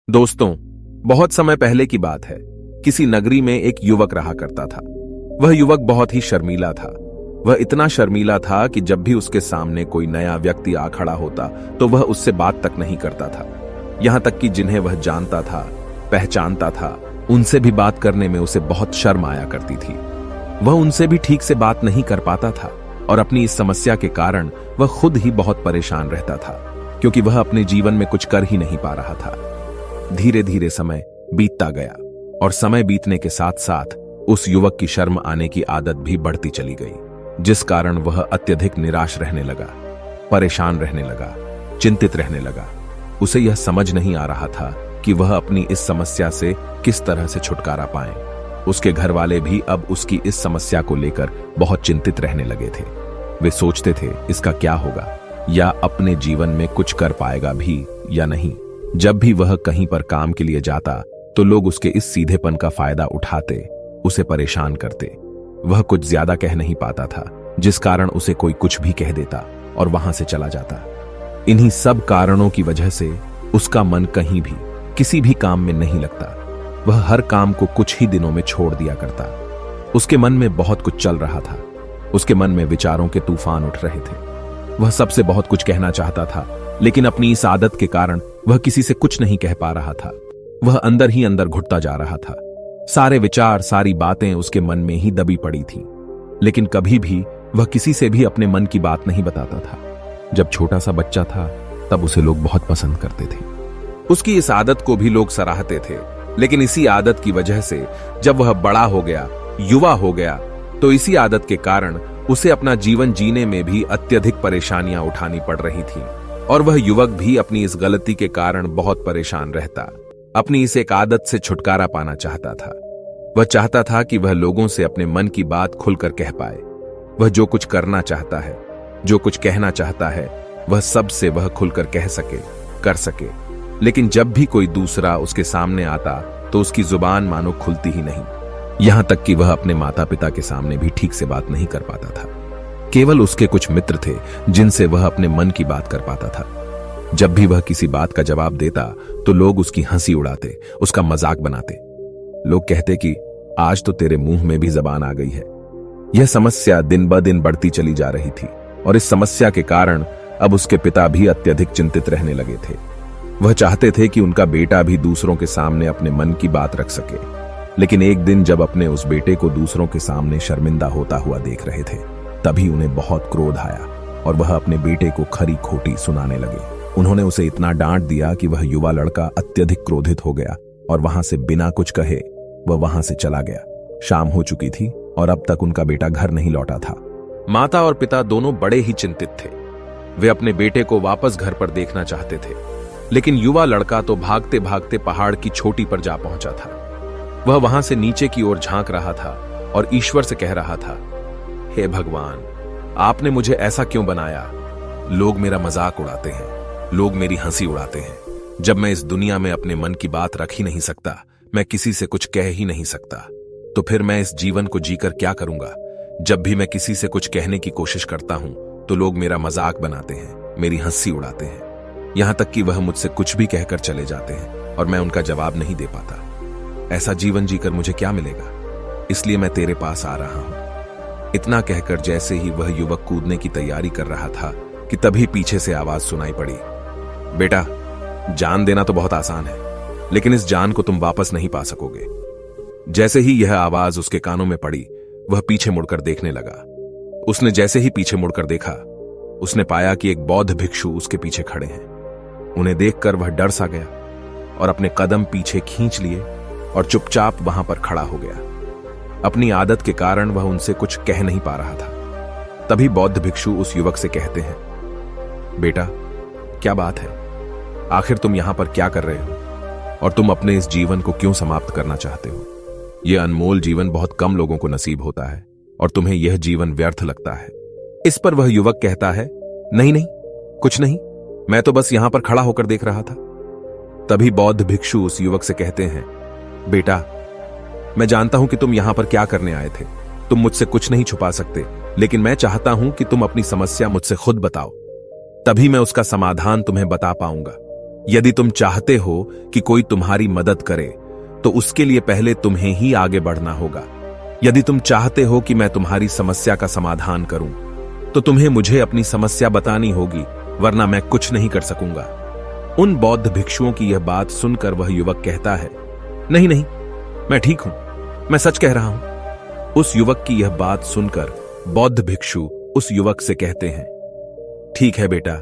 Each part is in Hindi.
दोस्तों, बहुत समय पहले की बात है। किसी नगरी में एक युवक रहा करता था। वह युवक बहुत ही शर्मीला था। वह इतना शर्मीला था कि जब भी उसके सामने कोई नया व्यक्ति आ खड़ा होता तो वह उससे बात तक नहीं करता था। यहां तक कि जिन्हें वह जानता था, पहचानता था, उनसे भी बात करने में उसे बहुत शर्म आया करती थी। वह उनसे भी ठीक से बात नहीं कर पाता था और अपनी इस समस्या के कारण वह खुद ही बहुत परेशान रहता था, क्योंकि वह अपने जीवन में कुछ कर ही नहीं पा रहा था। धीरे धीरे समय बीतता गया और समय बीतने के साथ साथ उस युवक की शर्म आने की आदत भी बढ़ती चली गई, जिस कारण वह अत्यधिक निराश रहने लगा, परेशान रहने लगा, चिंतित रहने लगा। उसे यह समझ नहीं आ रहा था कि वह अपनी इस समस्या से किस तरह से छुटकारा पाए। उसके घर वाले भी अब उसकी इस समस्या को लेकर बहुत चिंतित रहने लगे थे। वे सोचते थे इसका क्या होगा, या अपने जीवन में कुछ कर पाएगा भी या नहीं। जब भी वह कहीं पर काम के लिए जाता तो लोग उसके इस सीधेपन का फायदा उठाते, उसे परेशान करते। वह कुछ ज्यादा कह नहीं पाता था, जिस कारण उसे कोई कुछ भी कह देता और वहां से चला जाता। इन्हीं सब कारणों की वजह से उसका मन कहीं भी किसी भी काम में नहीं लगता। वह हर काम को कुछ ही दिनों में छोड़ दिया करता। उसके मन में बहुत कुछ चल रहा था। उसके मन में विचारों के तूफान उठ रहे थे। वह सबसे बहुत कुछ कहना चाहता था, लेकिन अपनी इस आदत के कारण वह किसी से कुछ नहीं कह पा रहा था। वह अंदर ही अंदर घुटता जा रहा था। सारे विचार, सारी बातें उसके मन में ही दबी पड़ी थीं, लेकिन कभी भी वह किसी से भी अपने मन की बात नहीं बताता था। जब छोटा सा बच्चा था तब उसे लोग बहुत पसंद करते थे। उसकी इस आदत को भी लोग सराहते थे, लेकिन इसी आदत की वजह से जब वह बड़ा हो गया, युवा हो गया, तो इसी आदत के कारण उसे अपना जीवन जीने में भी अत्यधिक परेशानियां उठानी पड़ रही थीं। और वह युवक भी अपनी इस गलती के कारण बहुत परेशान रहता। अपनी इस एक आदत से छुटकारा पाना चाहता था। वह चाहता था कि वह लोगों से अपने मन की बात खुलकर कह पाए। वह जो कुछ करना चाहता है, जो कुछ कहना चाहता है, वह सबसे वह खुलकर कह सके, कर सके। लेकिन जब भी कोई दूसरा उसके सामने आता तो उसकी जुबान मानो खुलती ही नहीं। यहां तक कि वह अपने माता पिता के सामने भी ठीक से बात नहीं कर पाता था। केवल उसके कुछ मित्र थे जिनसे वह अपने मन की बात कर पाता था। जब भी वह किसी बात का जवाब देता तो लोग उसकी हंसी उड़ाते, उसका मजाक बनाते। लोग कहते कि आज तो तेरे मुंह में भी जबान आ गई है। यह समस्या दिन ब दिन बढ़ती चली जा रही थी और इस समस्या के कारण अब उसके पिता भी अत्यधिक चिंतित रहने लगे थे। वह चाहते थे कि उनका बेटा भी दूसरों के सामने अपने मन की बात रख सके, लेकिन एक दिन जब अपने उस बेटे को दूसरों के सामने शर्मिंदा होता हुआ देख रहे थे, तभी उन्हें बहुत क्रोध आया और वह अपने बेटे को खरी खोटी सुनाने लगे। उन्होंने उसे इतना डांट दिया कि वह युवा लड़का अत्यधिक क्रोधित हो गया और वहां से बिना कुछ कहे वह वहां से चला गया। शाम हो चुकी थी और अब तक उनका बेटा घर नहीं लौटा था। माता और पिता दोनों बड़े ही चिंतित थे। वे अपने बेटे को वापस घर पर देखना चाहते थे, लेकिन युवा लड़का तो भागते भागते पहाड़ की चोटी पर जा पहुंचा था। वह वहां से नीचे की ओर झांक रहा था और ईश्वर से कह रहा था, हे भगवान, आपने मुझे ऐसा क्यों बनाया? लोग मेरा मजाक उड़ाते हैं, लोग मेरी हंसी उड़ाते हैं। जब मैं इस दुनिया में अपने मन की बात रख ही नहीं सकता, मैं किसी से कुछ कह ही नहीं सकता, तो फिर मैं इस जीवन को जीकर क्या करूंगा? जब भी मैं किसी से कुछ कहने की कोशिश करता हूं तो लोग मेरा मजाक बनाते हैं, मेरी हंसी उड़ाते हैं। यहां तक कि वह मुझसे कुछ भी कहकर चले जाते हैं और मैं उनका जवाब नहीं दे पाता। ऐसा जीवन जीकर मुझे क्या मिलेगा? इसलिए मैं तेरे पास आ रहा हूं। इतना कहकर जैसे ही वह युवक कूदने की तैयारी कर रहा था कि तभी पीछे से आवाज सुनाई पड़ी, बेटा, जान देना तो बहुत आसान है, लेकिन इस जान को तुम वापस नहीं पा सकोगे। जैसे ही यह आवाज उसके कानों में पड़ी, वह पीछे मुड़कर देखने लगा। उसने जैसे ही पीछे मुड़कर देखा, उसने पाया कि एक बौद्ध भिक्षु उसके पीछे खड़े हैं। उन्हें देखकर वह डर सा गया और अपने कदम पीछे खींच लिए और चुपचाप वहां पर खड़ा हो गया। अपनी आदत के कारण वह उनसे कुछ कह नहीं पा रहा था। तभी बौद्ध भिक्षु उस युवक से कहते हैं, बेटा, क्या बात है? आखिर तुम यहां पर क्या कर रहे हो और तुम अपने इस जीवन को क्यों समाप्त करना चाहते हो? यह अनमोल जीवन बहुत कम लोगों को नसीब होता है और तुम्हें यह जीवन व्यर्थ लगता है। इस पर वह युवक कहता है, नहीं नहीं, कुछ नहीं, मैं तो बस यहां पर खड़ा होकर देख रहा था। तभी बौद्ध भिक्षु उस युवक से कहते हैं, बेटा, मैं जानता हूं कि तुम यहां पर क्या करने आए थे। तुम मुझसे कुछ नहीं छुपा सकते, लेकिन मैं चाहता हूं कि तुम अपनी समस्या मुझसे खुद बताओ, तभी मैं उसका समाधान तुम्हें बता पाऊंगा। यदि तुम चाहते हो कि कोई तुम्हारी मदद करे तो उसके लिए पहले तुम्हें ही आगे बढ़ना होगा। यदि तुम चाहते हो कि मैं तुम्हारी समस्या का समाधान करूं तो तुम्हें मुझे अपनी समस्या बतानी होगी, वरना मैं कुछ नहीं कर सकूंगा। उन बौद्ध भिक्षुओं की यह बात सुनकर वह युवक कहता है, नहीं नहीं, मैं ठीक हूं, मैं सच कह रहा हूं। उस युवक की यह बात सुनकर बौद्ध भिक्षु उस युवक से कहते हैं, ठीक है बेटा,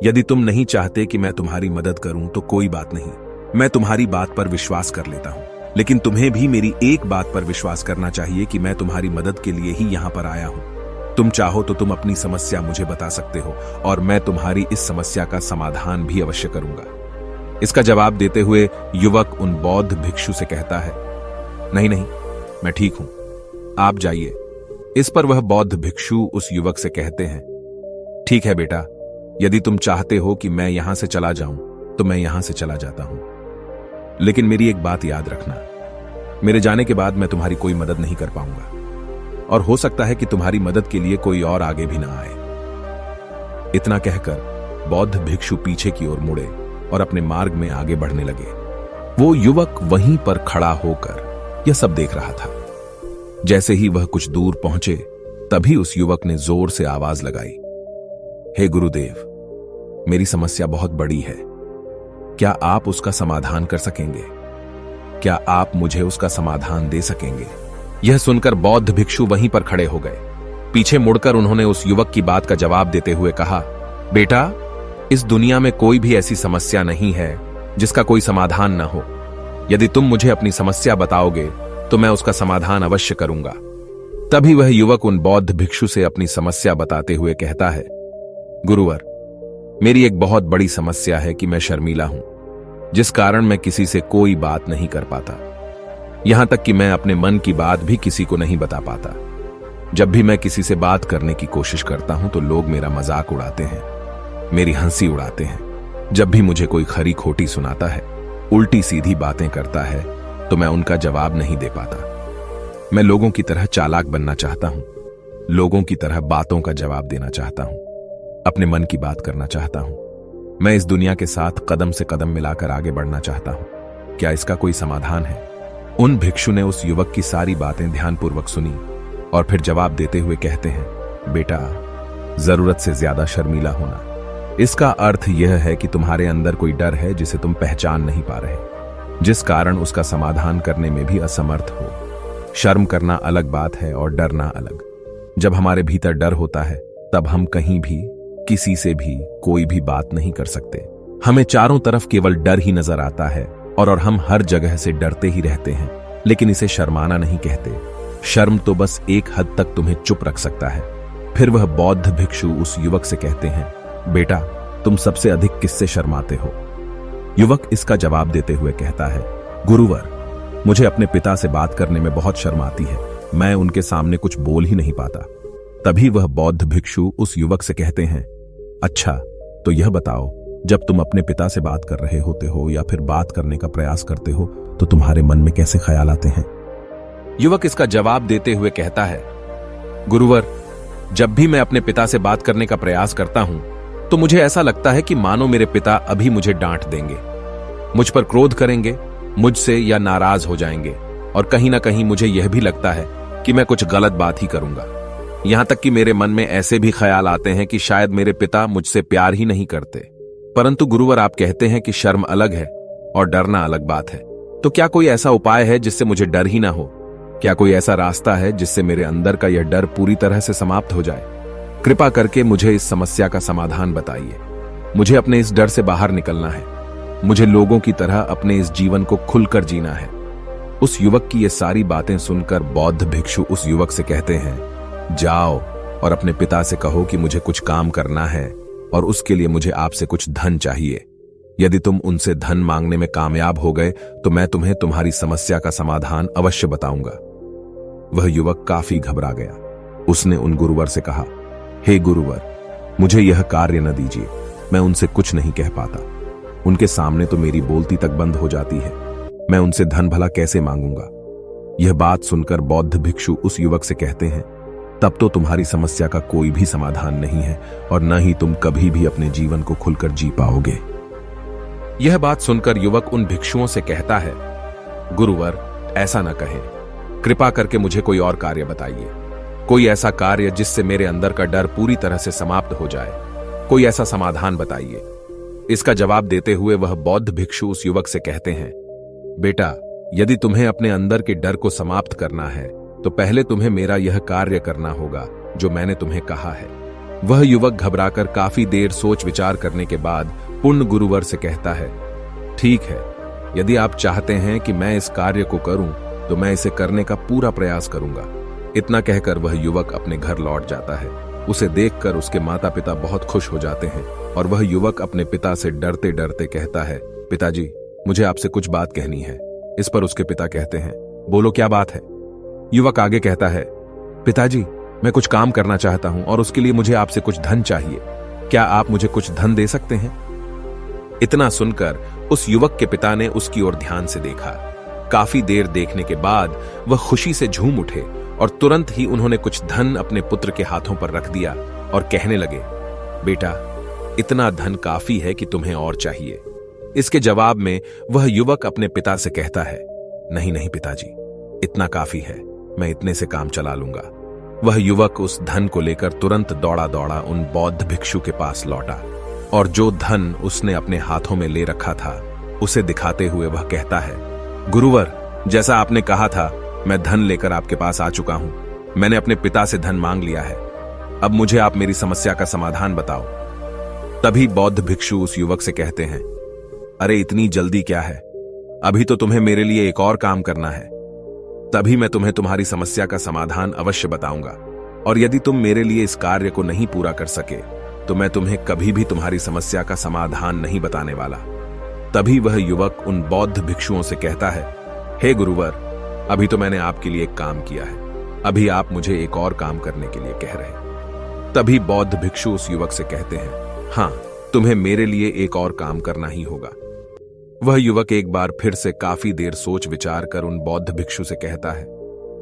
यदि तुम नहीं चाहते कि मैं तुम्हारी मदद करूं तो कोई बात नहीं, मैं तुम्हारी बात पर विश्वास कर लेता हूं। लेकिन तुम्हें भी मेरी एक बात पर विश्वास करना चाहिए कि मैं तुम्हारी मदद के लिए ही यहां पर आया हूं। तुम चाहो तो तुम अपनी समस्या मुझे बता सकते हो और मैं तुम्हारी इस समस्या का समाधान भी अवश्य करूंगा। इसका जवाब देते हुए युवक उन बौद्ध भिक्षु से कहता है, नहीं नहीं, मैं ठीक हूं, आप जाइए। इस पर वह बौद्ध भिक्षु उस युवक से कहते हैं, ठीक है बेटा, यदि तुम चाहते हो कि मैं यहां से चला जाऊं तो मैं यहां से चला जाता हूं, लेकिन मेरी एक बात याद रखना, मेरे जाने के बाद मैं तुम्हारी कोई मदद नहीं कर पाऊंगा और हो सकता है कि तुम्हारी मदद के लिए कोई और आगे भी ना आए। इतना कहकर बौद्ध भिक्षु पीछे की ओर मुड़े और अपने मार्ग में आगे बढ़ने लगे। वो युवक वहीं पर खड़ा होकर यह सब देख रहा था। जैसे ही वह कुछ दूर पहुंचे तभी उस युवक ने जोर से आवाज लगाई, हे गुरुदेव, मेरी समस्या बहुत बड़ी है, क्या आप उसका समाधान कर सकेंगे? क्या आप मुझे उसका समाधान दे सकेंगे? यह सुनकर बौद्ध भिक्षु वहीं पर खड़े हो गए। पीछे मुड़कर उन्होंने उस युवक की बात का जवाब देते हुए कहा, बेटा, इस दुनिया में कोई भी ऐसी समस्या नहीं है जिसका कोई समाधान न हो। यदि तुम मुझे अपनी समस्या बताओगे तो मैं उसका समाधान अवश्य करूंगा। तभी वह युवक उन बौद्ध भिक्षु से अपनी समस्या बताते हुए कहता है, गुरुवर, मेरी एक बहुत बड़ी समस्या है कि मैं शर्मीला हूं, जिस कारण मैं किसी से कोई बात नहीं कर पाता। यहां तक कि मैं अपने मन की बात भी किसी को नहीं बता पाता। जब भी मैं किसी से बात करने की कोशिश करता हूं तो लोग मेरा मजाक उड़ाते हैं, मेरी हंसी उड़ाते हैं। जब भी मुझे कोई खरी खोटी सुनाता है, उल्टी सीधी बातें करता है, तो मैं उनका जवाब नहीं दे पाता। मैं लोगों की तरह चालाक बनना चाहता हूं, लोगों की तरह बातों का जवाब देना चाहता हूं, अपने मन की बात करना चाहता हूं। मैं इस दुनिया के साथ कदम से कदम मिलाकर आगे बढ़ना चाहता हूं। क्या इसका कोई समाधान है? उन भिक्षु ने उस युवक की सारी बातें ध्यानपूर्वक सुनी और फिर जवाब देते हुए कहते हैं, बेटा, जरूरत से ज्यादा शर्मीला होना, इसका अर्थ यह है कि तुम्हारे अंदर कोई डर है जिसे तुम पहचान नहीं पा रहे, जिस कारण उसका समाधान करने में भी असमर्थ हो। शर्म करना अलग बात है और डरना अलग। जब हमारे भीतर डर होता है तब हम कहीं भी, किसी से भी कोई भी बात नहीं कर सकते। हमें चारों तरफ केवल डर ही नजर आता है और हम हर जगह से डरते ही रहते हैं, लेकिन इसे शर्माना नहीं कहते। शर्म तो बस एक हद तक तुम्हें चुप रख सकता है। फिर वह बौद्ध भिक्षु उस युवक से कहते हैं, बेटा, तुम सबसे अधिक किससे शर्माते हो? युवक इसका जवाब देते हुए कहता है, गुरुवर, मुझे अपने पिता से बात करने में बहुत शर्म आती है, मैं उनके सामने कुछ बोल ही नहीं पाता। तभी वह बौद्ध भिक्षु उस युवक से कहते हैं, अच्छा, तो यह बताओ, जब तुम अपने पिता से बात कर रहे होते हो या फिर बात करने का प्रयास करते हो तो तुम्हारे मन में कैसे ख्याल आते हैं? युवक इसका जवाब देते हुए कहता है, गुरुवर, जब भी मैं अपने पिता से बात करने का प्रयास करता हूं तो मुझे ऐसा लगता है कि मानो मेरे पिता अभी मुझे डांट देंगे, मुझ पर क्रोध करेंगे, मुझसे या नाराज हो जाएंगे, और कहीं ना कहीं मुझे यह भी लगता है कि मैं कुछ गलत बात ही करूंगा। यहां तक कि मेरे मन में ऐसे भी ख्याल आते हैं कि शायद मेरे पिता मुझसे प्यार ही नहीं करते। परंतु गुरुवर, आप कहते हैं कि शर्म अलग है और डरना अलग बात है, तो क्या कोई ऐसा उपाय है जिससे मुझे डर ही ना हो? क्या कोई ऐसा रास्ता है जिससे मेरे अंदर का यह डर पूरी तरह से समाप्त हो जाए? कृपा करके मुझे इस समस्या का समाधान बताइए। मुझे अपने इस डर से बाहर निकलना है। मुझे लोगों की तरह अपने इस जीवन को खुलकर जीना है। उस युवक की ये सारी बातें सुनकर बौद्ध भिक्षु उस युवक से कहते हैं, जाओ और अपने पिता से कहो कि मुझे कुछ काम करना है और उसके लिए मुझे आपसे कुछ धन चाहिए। यदि तुम उनसे धन मांगने में कामयाब हो गए तो मैं तुम्हें तुम्हारी समस्या का समाधान अवश्य बताऊंगा। वह युवक काफी घबरा गया। उसने उन गुरुवर से कहा, हे गुरुवर, मुझे यह कार्य न दीजिए, मैं उनसे कुछ नहीं कह पाता। उनके सामने तो मेरी बोलती तक बंद हो जाती है, मैं उनसे धन भला कैसे मांगूंगा? यह बात सुनकर बौद्ध भिक्षु उस युवक से कहते हैं, तब तो तुम्हारी समस्या का कोई भी समाधान नहीं है और न ही तुम कभी भी अपने जीवन को खुलकर जी पाओगे। यह बात सुनकर युवक उन भिक्षुओं से कहता है, गुरुवर, ऐसा न कहें, कृपा करके मुझे कोई और कार्य बताइए, कोई ऐसा कार्य जिससे मेरे अंदर का डर पूरी तरह से समाप्त हो जाए, कोई ऐसा समाधान बताइए। इसका जवाब देते हुए वह बौद्ध भिक्षु उस युवक से कहते हैं, बेटा, यदि तुम्हें अपने अंदर के डर को समाप्त करना है तो पहले तुम्हें मेरा यह कार्य करना होगा जो मैंने तुम्हें कहा है। वह युवक घबराकर काफी देर सोच विचार करने के बाद पूर्ण गुरुवर से कहता है, ठीक है, यदि आप चाहते हैं कि मैं इस कार्य को करूं तो मैं इसे करने का पूरा प्रयास करूंगा। इतना कहकर वह युवक अपने घर लौट जाता है। उसे देखकर उसके माता पिता बहुत खुश हो जाते हैं और वह युवक अपने पिता से डरते डरते कहता है, पिताजी, मुझे आपसे कुछ बात कहनी है। इस पर उसके पिता कहते हैं, बोलो, क्या बात है? युवक आगे कहता है, पिताजी, मैं कुछ काम करना चाहता हूं और उसके लिए मुझे आपसे कुछ धन चाहिए। क्या आप मुझे कुछ धन दे सकते हैं? इतना सुनकर उस युवक के पिता ने उसकी ओर ध्यान से देखा। काफी देर देखने के बाद वह खुशी से झूम उठे और तुरंत ही उन्होंने कुछ धन अपने पुत्र के हाथों पर रख दिया और कहने लगे, बेटा, इतना धन काफी है कि तुम्हें और चाहिए। इसके जवाब में वह युवक अपने पिता से कहता है, नहीं नहीं पिताजी, इतना काफी है, मैं इतने से काम चला लूंगा। वह युवक उस धन को लेकर तुरंत दौड़ा दौड़ा उन बौद्ध भिक्षु के पास लौटा और जो धन उसने अपने हाथों में ले रखा था उसे दिखाते हुए वह कहता है, गुरुवर, जैसा आपने कहा था, मैं धन लेकर आपके पास आ चुका हूं। मैंने अपने पिता से धन मांग लिया है। अब मुझे आप मेरी समस्या का समाधान बताओ। तभी बौद्ध भिक्षु उस युवक से कहते हैं, अरे इतनी जल्दी क्या है, अभी तो तुम्हें मेरे लिए एक और काम करना है, तभी मैं तुम्हें तुम्हारी समस्या का समाधान अवश्य बताऊंगा। और यदि तुम मेरे लिए इस कार्य को नहीं पूरा कर सके तो मैं तुम्हें कभी भी तुम्हारी समस्या का समाधान नहीं बताने वाला। तभी वह युवक उन बौद्ध भिक्षुओं से कहता है, हे गुरुवर, अभी तो मैंने आपके लिए एक काम किया है, अभी आप मुझे एक और काम करने के लिए कह रहे हैं। तभी बौद्ध भिक्षु उस युवक से कहते हैं, हां, तुम्हें मेरे लिए एक और काम करना ही होगा। वह युवक एक बार फिर से काफी देर सोच विचार कर उन बौद्ध भिक्षु से कहता है,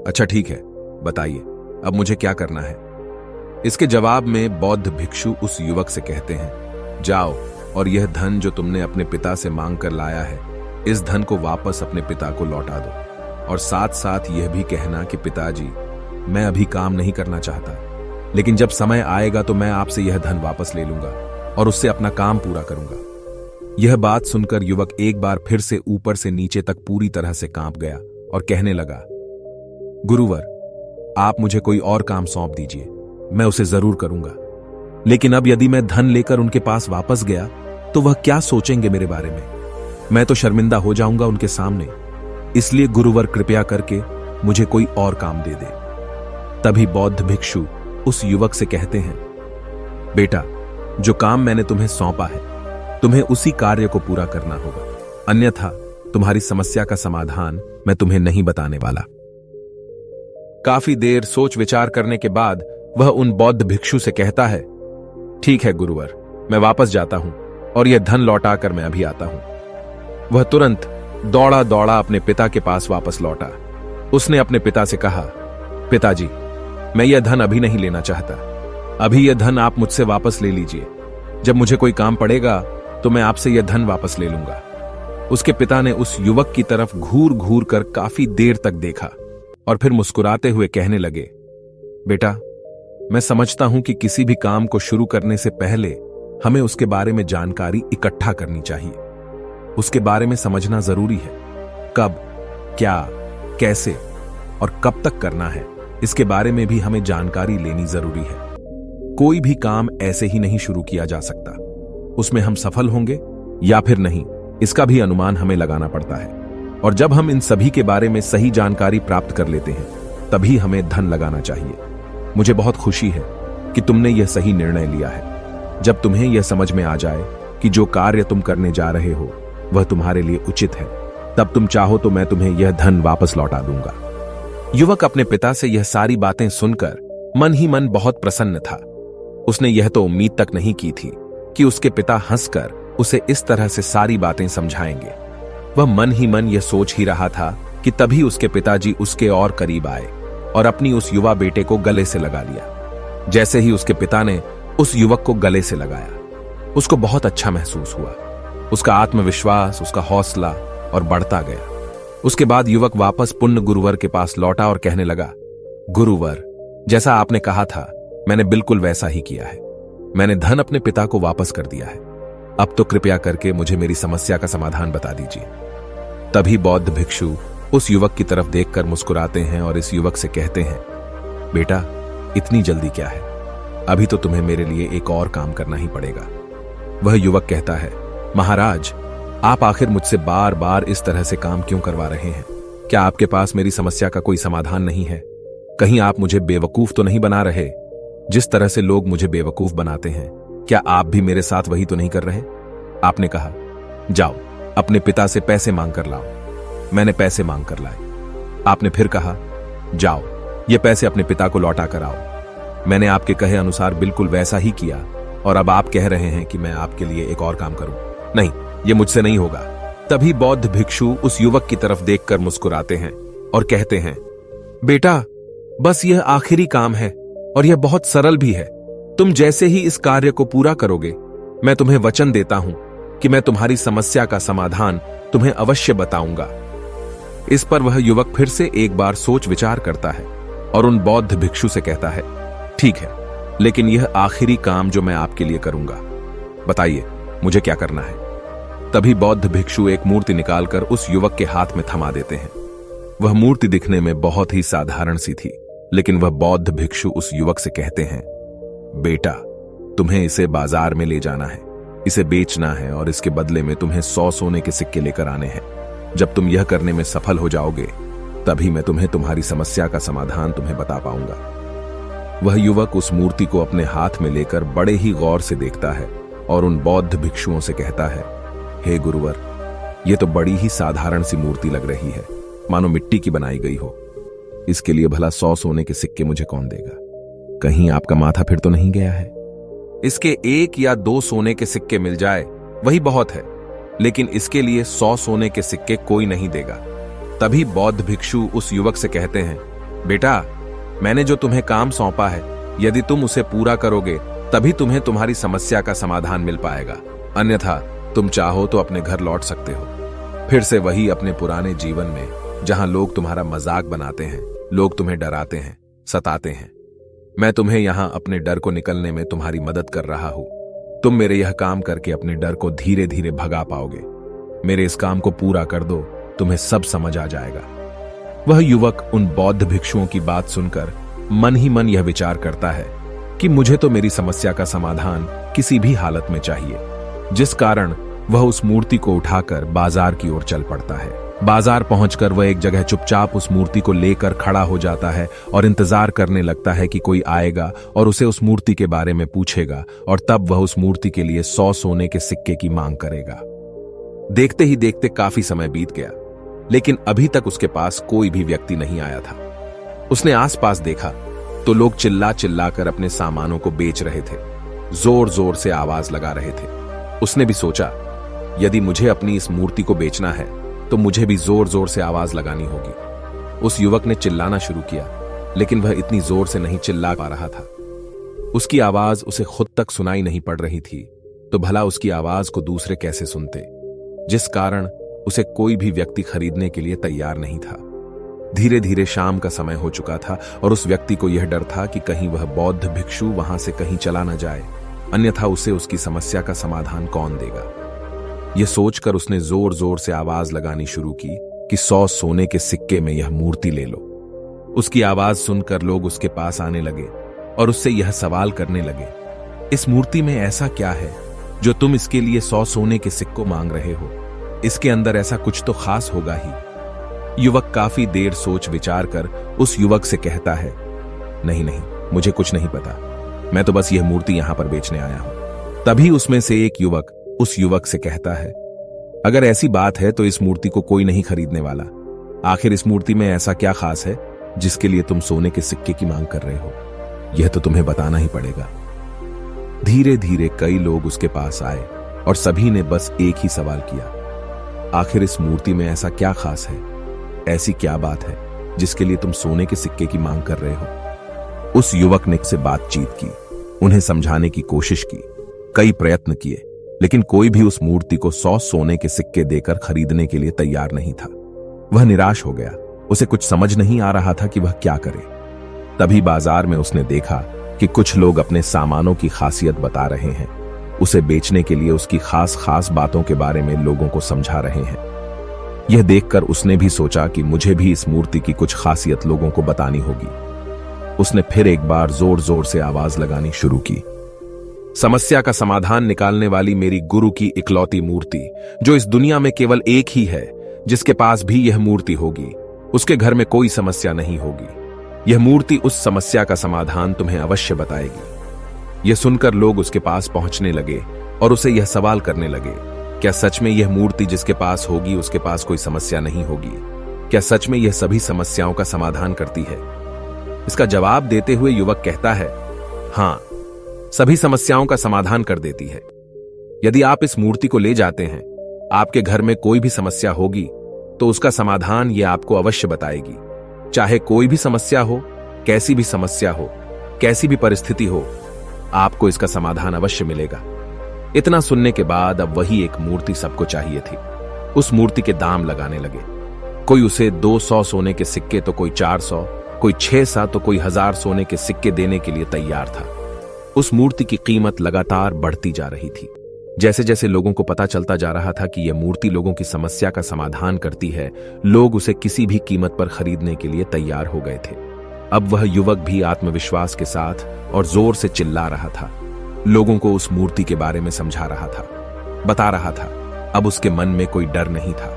अच्छा ठीक है, बताइए, अब मुझे क्या करना है? इसके जवाब में बौद्ध भिक्षु उस युवक से कहते हैं, जाओ और यह धन जो तुमने अपने पिता से मांग कर लाया है, इस धन को वापस अपने पिता को लौटा दो और साथ साथ यह भी कहना कि पिताजी, मैं अभी काम नहीं करना चाहता, लेकिन जब समय आएगा तो मैं आपसे यह धन वापस ले लूंगा और उससे अपना काम पूरा करूंगा। यह बात सुनकर युवक एक बार फिर से ऊपर से नीचे तक पूरी तरह से कांप गया और कहने लगा, गुरुवर, आप मुझे कोई और काम सौंप दीजिए, मैं उसे जरूर करूंगा। लेकिन अब यदि मैं धन लेकर उनके पास वापस गया तो वह क्या सोचेंगे मेरे बारे में? मैं तो शर्मिंदा हो जाऊंगा उनके सामने। इसलिए गुरुवर, कृपया करके मुझे कोई और काम दे दे। तभी बौद्ध भिक्षु उस युवक से कहते हैं, बेटा, जो काम मैंने तुम्हें सौंपा है, तुम्हें उसी कार्य को पूरा करना होगा, अन्यथा तुम्हारी समस्या का समाधान मैं तुम्हें नहीं बताने वाला। काफी देर सोच विचार करने के बाद वह उन बौद्ध भिक्षु से कहता है, ठीक है गुरुवर, मैं वापस जाता हूं और यह धन लौटाकर मैं अभी आता हूं। वह तुरंत दौड़ा दौड़ा अपने पिता के पास वापस लौटा। उसने अपने पिता से कहा, पिताजी, मैं यह धन अभी नहीं लेना चाहता, अभी यह धन आप मुझसे वापस ले लीजिए। जब मुझे कोई काम पड़ेगा तो मैं आपसे यह धन वापस ले लूंगा। उसके पिता ने उस युवक की तरफ घूर घूर कर काफी देर तक देखा और फिर मुस्कुराते हुए कहने लगे, बेटा, मैं समझता हूं कि किसी भी काम को शुरू करने से पहले हमें उसके बारे में जानकारी इकट्ठा करनी चाहिए। उसके बारे में समझना जरूरी है। कब, क्या, कैसे और कब तक करना है, इसके बारे में भी हमें जानकारी लेनी जरूरी है। कोई भी काम ऐसे ही नहीं शुरू किया जा सकता। उसमें हम सफल होंगे या फिर नहीं, इसका भी अनुमान हमें लगाना पड़ता है। और जब हम इन सभी के बारे में सही जानकारी प्राप्त कर लेते हैं, तभी हमें धन लगाना चाहिए। मुझे बहुत खुशी है कि तुमने यह सही निर्णय लिया है। जब तुम्हें यह समझ में आ जाए कि जो कार्य तुम करने जा रहे हो वह तुम्हारे लिए उचित है, तब तुम चाहो तो मैं तुम्हें यह धन वापस लौटा दूंगा। युवक अपने पिता से यह सारी बातें सुनकर मन ही मन बहुत प्रसन्न था। उसने यह तो उम्मीद तक नहीं की थी कि उसके पिता हंसकर उसे इस तरह से सारी बातें समझाएंगे। वह मन ही मन यह सोच ही रहा था कि तभी उसके पिताजी उसके और करीब आए और अपनी उस युवा बेटे को गले से लगा लिया। जैसे ही उसके पिता ने उस युवक को गले से लगाया, उसको बहुत अच्छा महसूस हुआ। उसका आत्मविश्वास, उसका हौसला और बढ़ता गया। उसके बाद युवक वापस पुण्य गुरुवर के पास लौटा और कहने लगा, गुरुवर, जैसा आपने कहा था मैंने बिल्कुल वैसा ही किया है। मैंने धन अपने पिता को वापस कर दिया है। अब तो कृपया करके मुझे मेरी समस्या का समाधान बता दीजिए। तभी बौद्ध भिक्षु उस युवक की तरफ देखकर मुस्कुराते हैं और इस युवक से कहते हैं, बेटा, इतनी जल्दी क्या है? अभी तो तुम्हें मेरे लिए एक और काम करना ही पड़ेगा। वह युवक कहता है, महाराज, आप आखिर मुझसे बार बार इस तरह से काम क्यों करवा रहे हैं? क्या आपके पास मेरी समस्या का कोई समाधान नहीं है? कहीं आप मुझे बेवकूफ तो नहीं बना रहे? जिस तरह से लोग मुझे बेवकूफ बनाते हैं, क्या आप भी मेरे साथ वही तो नहीं कर रहे? आपने कहा, जाओ अपने पिता से पैसे मांग कर लाओ। मैंने पैसे मांग कर लाए। आपने फिर कहा, जाओ ये पैसे अपने पिता को लौटा कर आओ। मैंने आपके कहे अनुसार बिल्कुल वैसा ही किया और अब आप कह रहे हैं कि मैं आपके लिए एक और काम करूं। नहीं, ये मुझसे नहीं होगा। तभी बौद्ध भिक्षु उस युवक की तरफ देखकर मुस्कुराते हैं और कहते हैं, बेटा, बस यह आखिरी काम है और यह बहुत सरल भी है। तुम जैसे ही इस कार्य को पूरा करोगे, मैं तुम्हें वचन देता हूं कि मैं तुम्हारी समस्या का समाधान तुम्हें अवश्य बताऊंगा। इस पर वह युवक फिर से एक बार सोच विचार करता है और उन बौद्ध भिक्षु से कहता है, ठीक है, लेकिन यह आखिरी काम जो मैं आपके लिए करूंगा, बताइए मुझे क्या करना है? तभी बौद्ध भिक्षु एक मूर्ति निकालकर उस युवक के हाथ में थमा देते हैं। वह मूर्ति दिखने में बहुत ही साधारण सी थी, लेकिन वह बौद्ध भिक्षु उस युवक से कहते हैं, बेटा, तुम्हें इसे बाजार में ले जाना है, इसे बेचना है और इसके बदले में तुम्हें 100 सोने के सिक्के लेकर आने हैं। जब तुम यह करने में सफल हो जाओगे, तभी मैं तुम्हें तुम्हारी समस्या का समाधान तुम्हें बता पाऊंगा। वह युवक उस मूर्ति को अपने हाथ में लेकर बड़े ही गौर से देखता है और उन बौद्ध भिक्षुओं से कहता है, हे गुरुवर, यह तो बड़ी ही साधारण सी मूर्ति लग रही है, मानो मिट्टी की बनाई गई हो। इसके लिए भला 100 सोने के सिक्के मुझे कौन देगा? कहीं आपका माथा फिर तो नहीं गया है? इसके 1 या 2 सोने के सिक्के मिल जाए वही बहुत है, लेकिन इसके लिए 100 सोने के सिक्के कोई नहीं देगा। तभी बौद्ध भिक्षु उस युवक से कहते हैं, बेटा, मैंने जो तुम्हें काम सौंपा है, यदि तुम उसे पूरा करोगे तभी तुम्हें तुम्हारी समस्या का समाधान मिल पाएगा, अन्यथा तुम चाहो तो अपने घर लौट सकते हो। फिर से वही अपने पुराने जीवन में, जहां लोग तुम्हारा मजाक बनाते हैं, लोग तुम्हें डराते हैं, सताते हैं। मैं तुम्हें यहां अपने डर को निकलने में तुम्हारी मदद कर रहा हूं। तुम मेरे यह काम करके अपने डर को धीरे धीरे भगा पाओगे। मेरे इस काम को पूरा कर दो, तुम्हें सब समझ आ जाएगा। वह युवक उन बौद्ध भिक्षुओं की बात सुनकर मन ही मन यह विचार करता है कि मुझे तो मेरी समस्या का समाधान किसी भी हालत में चाहिए, जिस कारण वह उस मूर्ति को उठाकर बाजार की ओर चल पड़ता है। बाजार पहुंचकर वह एक जगह चुपचाप उस मूर्ति को लेकर खड़ा हो जाता है और इंतजार करने लगता है कि कोई आएगा और उसे उस मूर्ति के बारे में पूछेगा और तब वह उस मूर्ति के लिए 100 सोने के सिक्के की मांग करेगा। देखते ही देखते काफी समय बीत गया, लेकिन अभी तक उसके पास कोई भी व्यक्ति नहीं आया था। उसने आसपास देखा तो लोग चिल्ला चिल्ला कर अपने सामानों को बेच रहे थे, जोर जोर से आवाज लगा रहे थे। उसने भी सोचा, यदि मुझे अपनी इस मूर्ति को बेचना है तो मुझे भी जोर जोर से आवाज लगानी होगी। उस युवक ने चिल्लाना शुरू किया, लेकिन वह इतनी जोर से नहीं चिल्ला पा रहा था। उसकी आवाज उसे खुद तक सुनाई नहीं पड़ रही थी, तो भला उसकी आवाज को दूसरे कैसे सुनते, जिस कारण उसे कोई भी व्यक्ति खरीदने के लिए तैयार नहीं था। धीरे धीरे शाम का समय हो चुका था और उस व्यक्ति को यह डर था कि कहीं वह बौद्ध भिक्षु वहां से कहीं चला न जाए, अन्यथा उसे उसकी समस्या का समाधान कौन देगा। यह सोचकर उसने जोर जोर से आवाज लगानी शुरू की कि 100 सोने के सिक्के में यह मूर्ति ले लो। उसकी आवाज सुनकर लोग उसके पास आने लगे और उससे यह सवाल करने लगे, इस मूर्ति में ऐसा क्या है जो तुम इसके लिए 100 सोने के सिक्कों मांग रहे हो? इसके अंदर ऐसा कुछ तो खास होगा ही। युवक काफी देर सोच विचार कर उस युवक से कहता है, नहीं नहीं, मुझे कुछ नहीं पता, मैं तो बस यह मूर्ति यहां पर बेचने आया हूं। तभी उसमें से एक युवक उस युवक से कहता है, अगर ऐसी बात है तो इस मूर्ति को कोई नहीं खरीदने वाला। आखिर इस मूर्ति में ऐसा क्या खास है जिसके लिए तुम सोने के सिक्के की मांग कर रहे हो? यह तो तुम्हें बताना ही पड़ेगा। धीरे धीरे कई लोग उसके पास आए और सभी ने बस एक ही सवाल किया, आखिर इस मूर्ति में ऐसा क्या खास है, ऐसी क्या बात है जिसके लिए तुम सोने के सिक्के की मांग कर रहे हो? उस युवक ने से बातचीत की, उन्हें समझाने की कोशिश की, कई प्रयत्न किए, लेकिन कोई भी उस मूर्ति को 100 सोने के सिक्के देकर खरीदने के लिए तैयार नहीं था। वह निराश हो गया। उसे कुछ समझ नहीं आ रहा था कि वह क्या करे। तभी बाजार में उसने देखा कि कुछ लोग अपने सामानों की खासियत बता रहे हैं। उसे बेचने के लिए उसकी खास खास बातों के बारे में लोगों को समझा रहे हैं। यह देखकर उसने भी सोचा कि मुझे भी इस मूर्ति की कुछ खासियत लोगों को बतानी होगी। उसने फिर एक बार जोर जोर से आवाज लगानी शुरू की। समस्या का समाधान निकालने वाली मेरी गुरु की इकलौती मूर्ति, जो इस दुनिया में केवल एक ही है जिसके पास भी यह मूर्ति होगी, उसके घर में कोई समस्या नहीं होगी। यह मूर्ति उस समस्या का समाधान तुम्हें अवश्य बताएगी। यह सुनकर लोग उसके पास पहुंचने लगे और उसे यह सवाल करने लगे, क्या सच में यह मूर्ति जिसके पास होगी उसके पास कोई समस्या नहीं होगी? क्या सच में यह सभी समस्याओं का समाधान करती है? इसका जवाब देते हुए युवक कहता है, हां, सभी समस्याओं का समाधान कर देती है। यदि आप इस मूर्ति को ले जाते हैं, आपके घर में कोई भी समस्या होगी तो उसका समाधान यह आपको अवश्य बताएगी। चाहे कोई भी समस्या हो, कैसी भी समस्या हो, कैसी भी परिस्थिति हो, आपको इसका समाधान अवश्य मिलेगा। इतना सुनने के बाद अब वही एक मूर्ति सबको चाहिए थी। उस मूर्ति के दाम लगाने लगे। कोई उसे 200 सोने के सिक्के तो कोई 400, कोई 600 तो कोई 1000 सोने के सिक्के देने के लिए तैयार था। उस मूर्ति की कीमत लगातार बढ़ती जा रही थी। जैसे जैसे लोगों को पता चलता जा रहा था कि यह मूर्ति लोगों की समस्या का समाधान करती है, लोग उसे किसी भी कीमत पर खरीदने के लिए तैयार हो गए थे। अब वह युवक भी आत्मविश्वास के साथ और जोर से चिल्ला रहा था, लोगों को उस मूर्ति के बारे में समझा रहा था, बता रहा था। अब उसके मन में कोई डर नहीं था।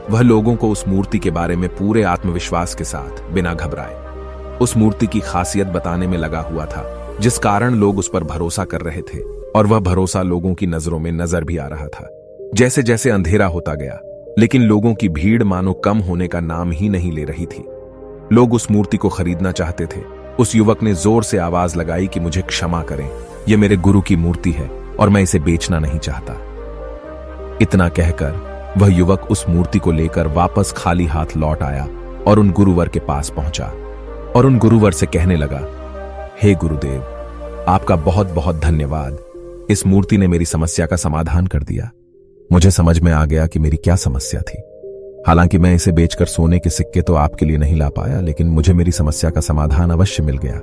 वह लोगों को उस मूर्ति के बारे में पूरे आत्मविश्वास के साथ, बिना घबराए, उस मूर्ति की खासियत बताने में लगा हुआ था, जिस कारण लोग उस पर भरोसा कर रहे थे। और वह भरोसा लोगों की नजरों में नजर भी आ रहा था। जैसे जैसे अंधेरा होता गया, लेकिन लोगों की भीड़ मानो कम होने का नाम ही नहीं ले रही थी। लोग उस मूर्ति को खरीदना चाहते थे। उस युवक ने जोर से आवाज लगाई कि मुझे क्षमा करें, यह मेरे गुरु की मूर्ति है और मैं इसे बेचना नहीं चाहता। इतना कहकर वह युवक उस मूर्ति को लेकर वापस खाली हाथ लौट आया और उन गुरुवर के पास पहुंचा और उन गुरुवर से कहने लगा, हे गुरुदेव, आपका बहुत बहुत धन्यवाद। इस मूर्ति ने मेरी समस्या का समाधान कर दिया। मुझे समझ में आ गया कि मेरी क्या समस्या थी। हालांकि मैं इसे बेचकर सोने के सिक्के तो आपके लिए नहीं ला पाया, लेकिन मुझे मेरी समस्या का समाधान अवश्य मिल गया।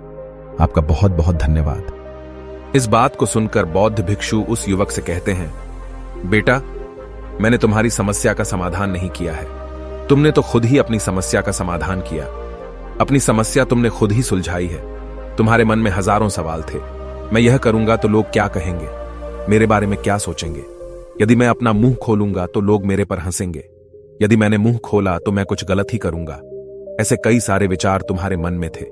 आपका बहुत बहुत धन्यवाद। इस बात को सुनकर बौद्ध भिक्षु उस युवक से कहते हैं, बेटा, मैंने तुम्हारी समस्या का समाधान नहीं किया है। तुमने तो खुद ही अपनी समस्या का समाधान किया। अपनी समस्या तुमने खुद ही सुलझाई है। तुम्हारे मन में हजारों सवाल थे। मैं यह करूंगा तो लोग क्या कहेंगे, मेरे बारे में क्या सोचेंगे। यदि मैं अपना मुंह खोलूंगा तो लोग मेरे पर हंसेंगे। यदि मैंने मुंह खोला तो मैं कुछ गलत ही करूंगा। ऐसे कई सारे विचार तुम्हारे मन में थे।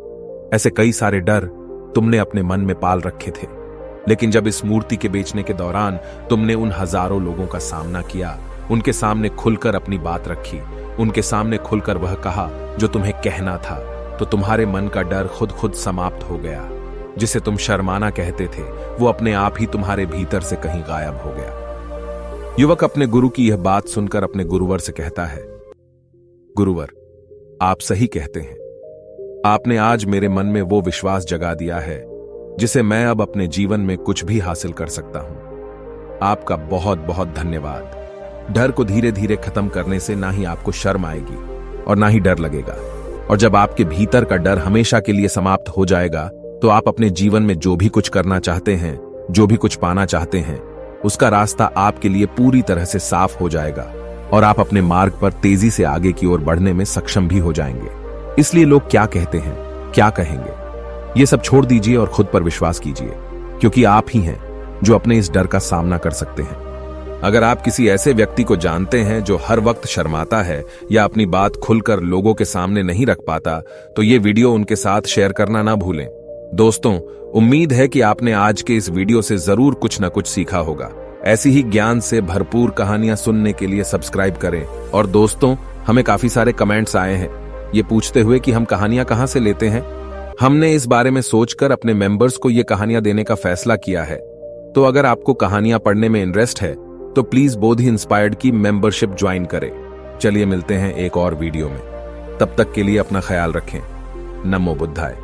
ऐसे कई सारे डर तुमने अपने मन में पाल रखे थे। लेकिन जब इस मूर्ति के बेचने के दौरान तुमने उन हजारों लोगों का सामना किया, उनके सामने खुलकर अपनी बात रखी, उनके सामने खुलकर वह कहा जो तुम्हें कहना था, तो तुम्हारे मन का डर खुद खुद समाप्त हो गया। जिसे तुम शर्माना कहते थे, वो अपने आप ही तुम्हारे भीतर से कहीं गायब हो गया। युवक अपने गुरु की यह बात सुनकर अपने गुरुवर से कहता है, गुरुवर, आप सही कहते हैं। आपने आज मेरे मन में वो विश्वास जगा दिया है जिसे मैं अब अपने जीवन में कुछ भी हासिल कर सकता हूं। आपका बहुत बहुत धन्यवाद। डर को धीरे धीरे खत्म करने से ना ही आपको शर्म आएगी और ना ही डर लगेगा। और जब आपके भीतर का डर हमेशा के लिए समाप्त हो जाएगा, तो आप अपने जीवन में जो भी कुछ करना चाहते हैं, जो भी कुछ पाना चाहते हैं, उसका रास्ता आपके लिए पूरी तरह से साफ हो जाएगा और आप अपने मार्ग पर तेजी से आगे की ओर बढ़ने में सक्षम भी हो जाएंगे। इसलिए लोग क्या कहते हैं, क्या कहेंगे, ये सब छोड़ दीजिए और खुद पर विश्वास कीजिए, क्योंकि आप ही हैं जो अपने इस डर का सामना कर सकते हैं। अगर आप किसी ऐसे व्यक्ति को जानते हैं जो हर वक्त शर्माता है या अपनी बात खुलकर लोगों के सामने नहीं रख पाता, तो ये वीडियो उनके साथ शेयर करना ना भूलें। दोस्तों, उम्मीद है कि आपने आज के इस वीडियो से जरूर कुछ न कुछ सीखा होगा। ऐसी ही ज्ञान से भरपूर कहानियां सुनने के लिए सब्सक्राइब करें। और दोस्तों, हमें काफी सारे कमेंट्स आए हैं ये पूछते हुए कि हम कहानियां कहां से लेते हैं। हमने इस बारे में सोचकर अपने मेंबर्स को ये कहानियां देने का फैसला किया है। तो अगर आपको कहानियां पढ़ने में इंटरेस्ट है तो प्लीज बोधि इंस्पायर्ड की मेंबरशिप ज्वाइन करें। चलिए मिलते हैं एक और वीडियो में। तब तक के लिए अपना ख्याल रखें। नमो बुद्धाय।